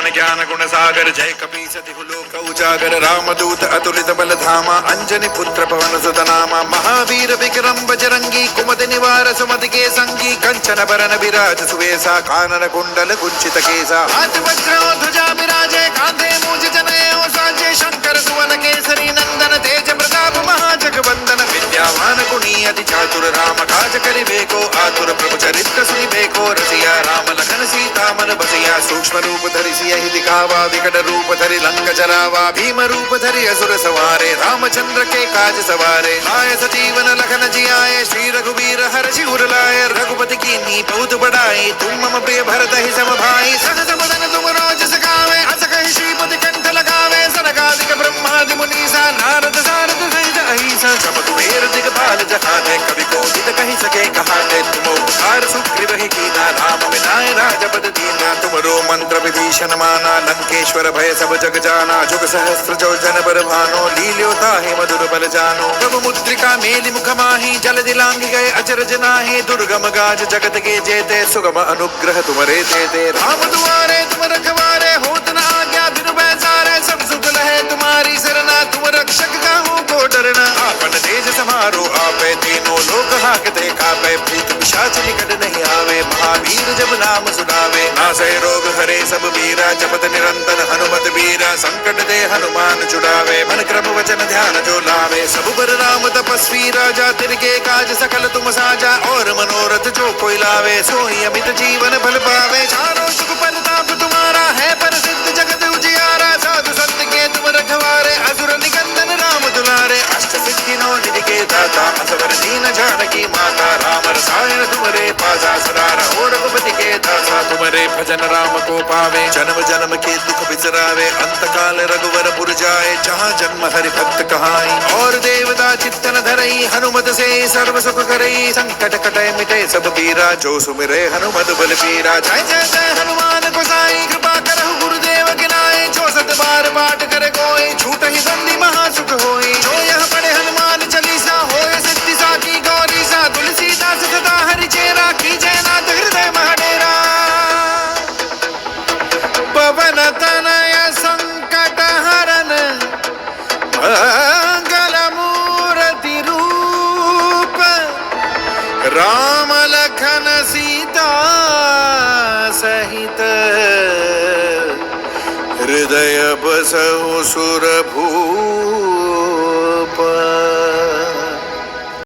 कल्याण ज्ञान गुण सागर जय कपीस तिहु लोक उजागर रामदूत अतुलित बल धामा अंजनी पुत्र पवन सुत नामा महावीर विक्रम बजरंगी कुमति निवार सुमति के संगी कंचन बरन विराज सुवेसा कानन कुंडल कुंचित केसा हाथ वज्र ध्वजा विराजे कांधे मूज जनेऊ साजे शंकर सुवन केसरी नंदन तेज प्रताप महाजगवंदन विद्यावान गुणी अति चातुर राम काज करिबेको आतुर प्रभु चरित्र सुनिबेको रसिया राम लखन सीता मन बसिया सूक्ष्म रूप धरि सियहि दिखावा विकट रूप धरि लंक जरावा भीम रूप धरि असुर सवारे रामचंद्र के काज सवारे आए सजीवन लखन जियाए श्री रघुवीर हर्षि उर लाए रघुपति की नी बहुत बढ़ाई तुम मम प्रिय भरत ही सम भाई सहज बदन तुम राज सखावे अस कहि श्रीपति कंठ लगावे सनकादिक ब्रह्मादि मुनीसा नारद सारद सहित अहिसा सब कुबेर दिगपाल जहाने कवि कोविद कहि सके कहाने तुम उपकार सुग्रीव ही कीना राम विनाय राजपद दीना तुमरो मंत्र विभीषण माना लंकेश्वर भय सब जग जाना जुग सहस्त्र जो जन बर भानो लील्योता हे मधुर बल जानो प्रभु मुद्रिका मेलि मुख माहि जल दिलांग गए अचरज नाहि दुर्गम गाज जगत के जेते सुगम अनुग्रह तुमरे तेते राम दुआरे तुम रखवारे होत न आज्ञा बिनु बैसारे सब सुख लहे तुम्हारी सरना तुम रक्षक काहू को डरना आपन तेज समारो आपे तीनों लोक हाकते कापे भूत पिशाच निकट नहीं आवे महावीर जब नाम सुनावे नासै रोग हरे सब वीरा जपत निरंतर हनुमत वीरा संकट दे हनुमान छुड़ावे मन क्रम वचन ध्यान जो लावे सब बर राम तपस्वी राजा तिनके काज सकल तुम साजा और मनोरथ जो कोई लावे सोई अमित जीवन फल पावे चारों सुख परताप तुम्हारा है प्रसिद्ध जगत उजियारा साधु संत के तुम रखवारे असुर निकंदन राम दुलारे अष्ट सिद्धि नौ निधि के दाता असवर दीन जानकी माता राम रसायन तुमरे पासा सदा रहो रघुपति के दासा तुमरे भजन राम को पावे जन्म जन्म के दुख बिसरावे अंत काल रघुवर पुर जाए जहाँ जन्म हरि भक्त कहाई और देवता चित्तन धरई हनुमत से सर्व सुख करई संकट कटे मिटे सब पीरा जो सुमिरे हनुमत बल पीरा जय जय जय हनुमान गोसाई कृपा करहु गुरुदेव गिनाए जो सत बार पाठ करे कोई छूट ही बंदी महासुख होई जो यह पढ़े हनुमान चालीसा होए सिद्धि साकी गौरी सा तुलसीदास सदा हरि चेरा की जयनाथ हृदय महाडेरा पवन तनय संकट हरन मंगल मूर्ति रूप राम लखन सीता सहित हृदय बसहु सुरभूप